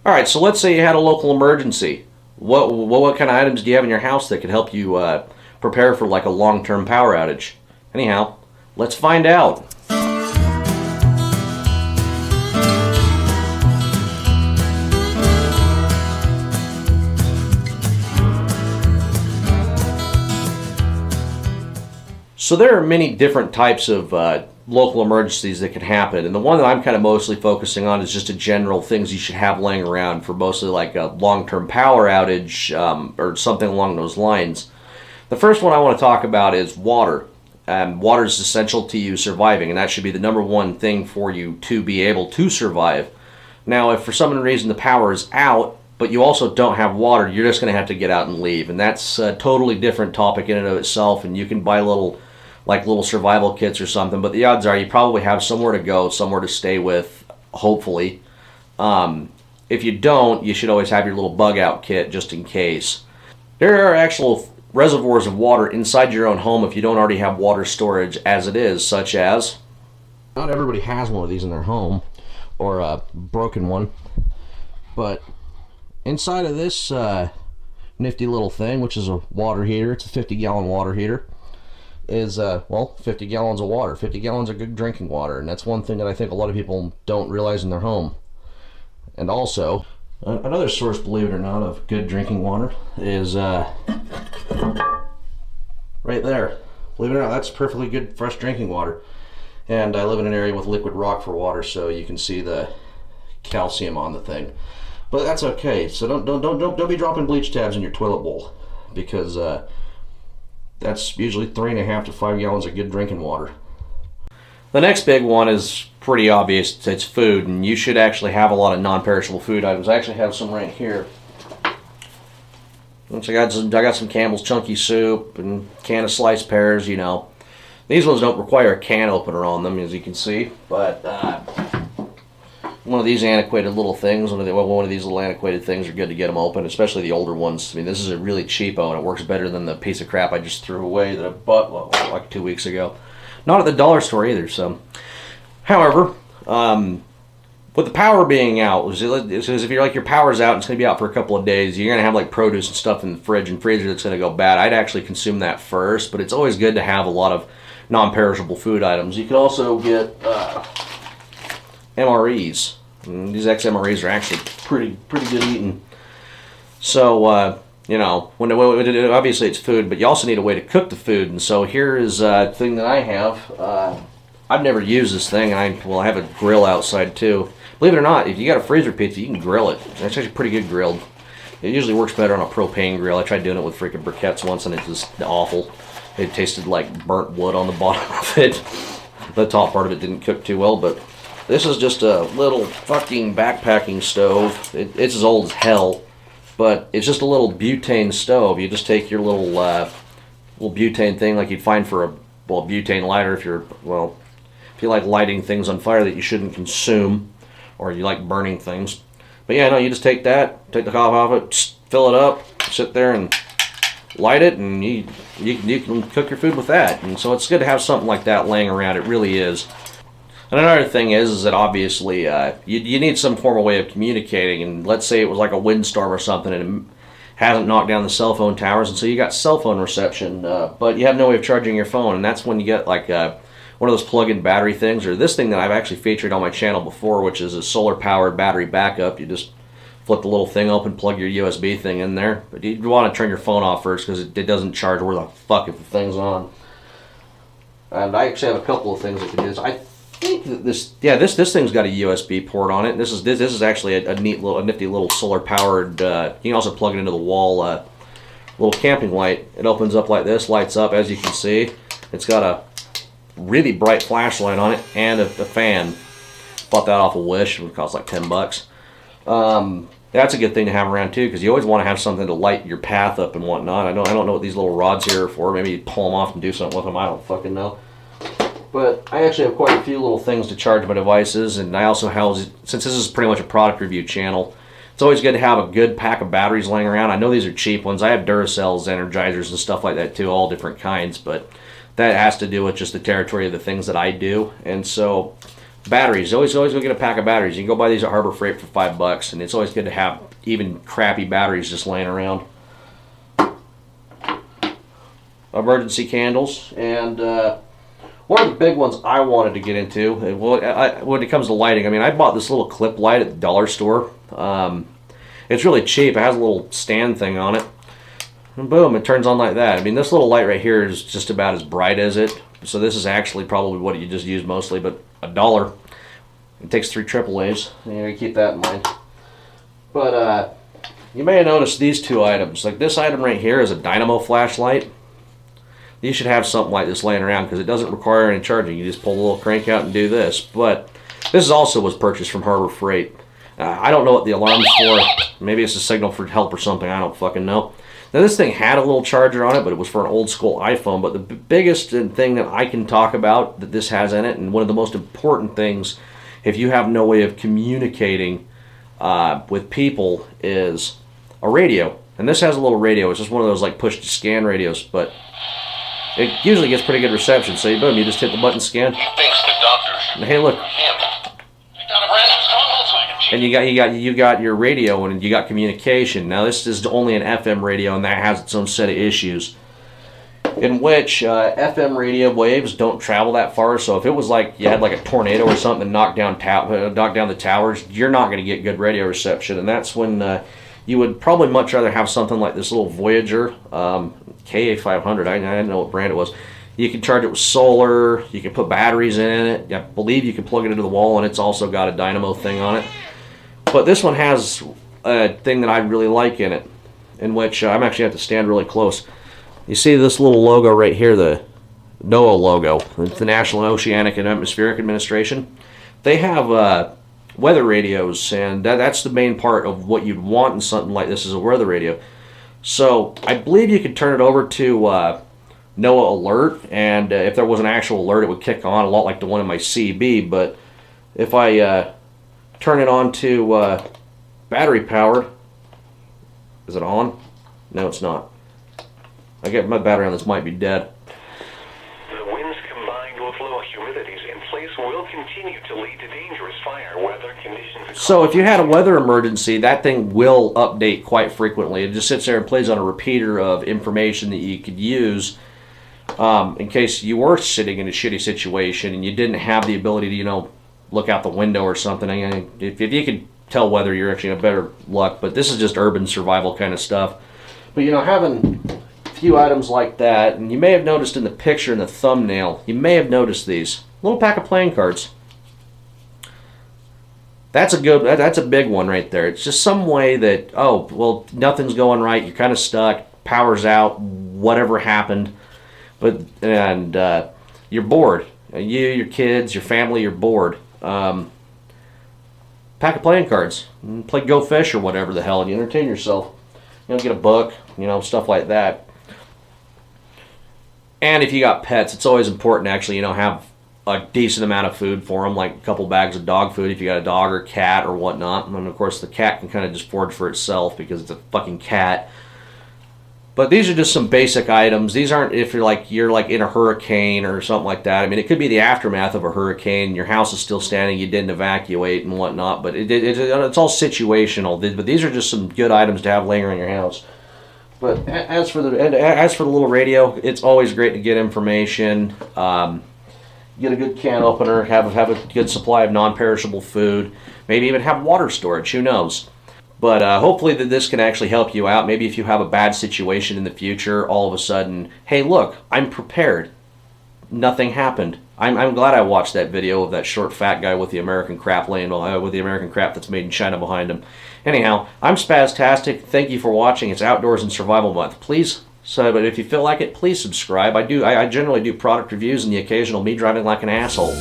All right, so let's say you had a local emergency. What kind of items do you have in your house that could help you prepare for like a long-term power outage? Anyhow, let's find out. So there are many different types of local emergencies that can happen, and the one that I'm kind of mostly focusing on is just a general things you should have laying around for mostly like a long-term power outage or something along those lines. The first one I want to talk about is water. Water is essential to you surviving, and that should be the number one thing for you to be able to survive. Now, if for some reason the power is out, but you also don't have water, you're just going to have to get out and leave, and that's a totally different topic in and of itself, and you can buy little survival kits or something, but the odds are you probably have somewhere to go, somewhere to stay with, hopefully. If you don't, you should always have your little bug out kit just in case. There are actual reservoirs of water inside your own home if you don't already have water storage as it is, such as, not everybody has one of these in their home, or a broken one, but inside of this nifty little thing, which is a water heater, it's a 50-gallon water heater, is 50 gallons of water. 50 gallons of good drinking water, and that's one thing that I think a lot of people don't realize in their home. And also, another source, believe it or not, of good drinking water is right there. Believe it or not, that's perfectly good fresh drinking water. And I live in an area with liquid rock for water, so you can see the calcium on the thing. But that's okay. So don't be dropping bleach tabs in your toilet bowl, because that's usually 3.5 to 5 gallons of good drinking water. The next big one is pretty obvious. It's food, and you should actually have a lot of non-perishable food items. I actually have some right here. I got some Campbell's Chunky Soup and can of sliced pears, you know. These ones don't require a can opener on them, as you can see, but one of these antiquated little things, one of these little antiquated things are good to get them open, especially the older ones. I mean, this is a really cheapo, and it works better than the piece of crap I just threw away that I bought like 2 weeks ago. Not at the dollar store either. So, however, with the power being out, if you're like your power's out and it's going to be out for a couple of days, you're going to have like produce and stuff in the fridge and freezer that's going to go bad. I'd actually consume that first, but it's always good to have a lot of non-perishable food items. You can also get MREs. And these XMREs are actually pretty good eating. So, you know, obviously it's food, but you also need a way to cook the food. And so here is a thing that I have. I've never used this thing, and I have a grill outside too. Believe it or not, if you got a freezer pizza, you can grill it. It's actually pretty good grilled. It usually works better on a propane grill. I tried doing it with freaking briquettes once, and it was awful. It tasted like burnt wood on the bottom of it. The top part of it didn't cook too well, but this is just a little fucking backpacking stove. It's as old as hell, but it's just a little butane stove. You just take your little butane thing like you'd find for a butane lighter if you like lighting things on fire that you shouldn't consume, or you like burning things. But yeah, no, you just take that, take the top off it, fill it up, sit there and light it, and you can cook your food with that. And so it's good to have something like that laying around. It really is. And another thing is that obviously you need some form of way of communicating. And let's say it was like a windstorm or something, and it hasn't knocked down the cell phone towers, and so you got cell phone reception, but you have no way of charging your phone. And that's when you get like one of those plug-in battery things, or this thing that I've actually featured on my channel before, which is a solar-powered battery backup. You just flip the little thing open, plug your USB thing in there. But you want to turn your phone off first, because it doesn't charge worth a fuck if the thing's on. And I actually have a couple of things that can do this. I think that this thing's got a USB port on it. This is actually a nifty little solar-powered. You can also plug it into the wall. Little camping light. It opens up like this, lights up, as you can see. It's got a really bright flashlight on it and a fan. Bought that off of Wish. It cost like $10. That's a good thing to have around too, because you always want to have something to light your path up and whatnot. I don't know what these little rods here are for. Maybe you pull them off and do something with them. I don't fucking know. But I actually have quite a few little things to charge my devices, and I also house, since this is pretty much a product review channel, it's always good to have a good pack of batteries laying around. I know these are cheap ones. I have Duracells, Energizers, and stuff like that too, all different kinds, but that has to do with just the territory of the things that I do. And so Batteries. Always go get a pack of batteries. You can go buy these at Harbor Freight for $5, and it's always good to have even crappy batteries just laying around. Emergency candles, and one of the big ones I wanted to get into, well, when it comes to lighting, I mean, I bought this little clip light at the dollar store. It's really cheap. It has a little stand thing on it. And boom, it turns on like that. I mean, this little light right here is just about as bright as it. So this is actually probably what you just use mostly, but $1. It takes 3 AAAs. You keep that in mind. But you may have noticed these two items. Like this item right here is a dynamo flashlight. You should have something like this laying around because it doesn't require any charging. You just pull the little crank out and do this. But this also was purchased from Harbor Freight. I don't know what the alarm's for. Maybe it's a signal for help or something. I don't fucking know. Now this thing had a little charger on it, but it was for an old school iPhone. But the biggest thing that I can talk about that this has in it, and one of the most important things if you have no way of communicating with people, is a radio. And this has a little radio. It's just one of those like push to scan radios, but it usually gets pretty good reception. So boom, you just hit the button, scan. He thinks the doctors. And hey, look. And you got your radio and you got communication. Now this is only an FM radio, and that has its own set of issues. In which FM radio waves don't travel that far. So if it was like you had like a tornado or something and knock down the towers, you're not going to get good radio reception. And that's when you would probably much rather have something like this little Voyager KA500. I didn't know what brand it was. You can charge it with solar. You can put batteries in it. I believe you can plug it into the wall, and it's also got a dynamo thing on it. But this one has a thing that I really like in it, in which I'm actually have to stand really close. You see this little logo right here, the NOAA logo. It's the National Oceanic and Atmospheric Administration. They have weather radios, and that's the main part of what you'd want in something like this is a weather radio. So I believe you could turn it over to NOAA Alert, and if there was an actual alert, it would kick on a lot like the one in my CB. But if I turn it on to battery powered, is it on? No, it's not. I get my battery on this might be dead. The winds combined with low humidities in place will continue to lead to dangerous fire weather conditions. So if you had a weather emergency, that thing will update quite frequently. It just sits there and plays on a repeater of information that you could use in case you were sitting in a shitty situation and you didn't have the ability to, you know, look out the window or something. I mean, if you could tell weather, you're actually in better luck. But this is just urban survival kind of stuff. But, you know, having few items like that, and you may have noticed in the picture in the thumbnail, you may have noticed these little pack of playing cards. That's a big one right there. It's just some way that, oh well, nothing's going right, you're kind of stuck, power's out, whatever happened, and you're bored. You, your kids, your family, you're bored. Pack of playing cards, play Go Fish or whatever the hell, and you entertain yourself. You know, get a book, you know, stuff like that. And if you got pets, it's always important to actually, you know, have a decent amount of food for them, like a couple bags of dog food if you got a dog or cat or whatnot. And of course, the cat can kind of just forage for itself because it's a fucking cat. But these are just some basic items. These aren't if you're like in a hurricane or something like that. I mean, it could be the aftermath of a hurricane. Your house is still standing. You didn't evacuate and whatnot. But it's all situational. But these are just some good items to have laying around your house. But as for the little radio, it's always great to get information. Get a good can opener. Have a good supply of non-perishable food. Maybe even have water storage. Who knows? But hopefully that this can actually help you out. Maybe if you have a bad situation in the future, all of a sudden, hey, look, I'm prepared. Nothing happened. I'm glad I watched that video of that short fat guy with the American crap with the American crap that's made in China behind him. Anyhow, I'm Spaztastic. Thank you for watching. It's Outdoors and Survival Month. Please, but if you feel like it, please subscribe. I generally do product reviews and the occasional me driving like an asshole.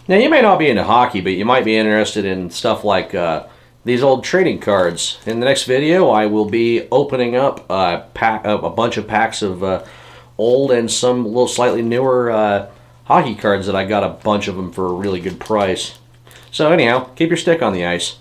Now, you may not be into hockey, but you might be interested in stuff like these old trading cards. In the next video, I will be opening up a bunch of packs of old and some little slightly newer hockey cards that I got a bunch of them for a really good price. So anyhow, keep your stick on the ice.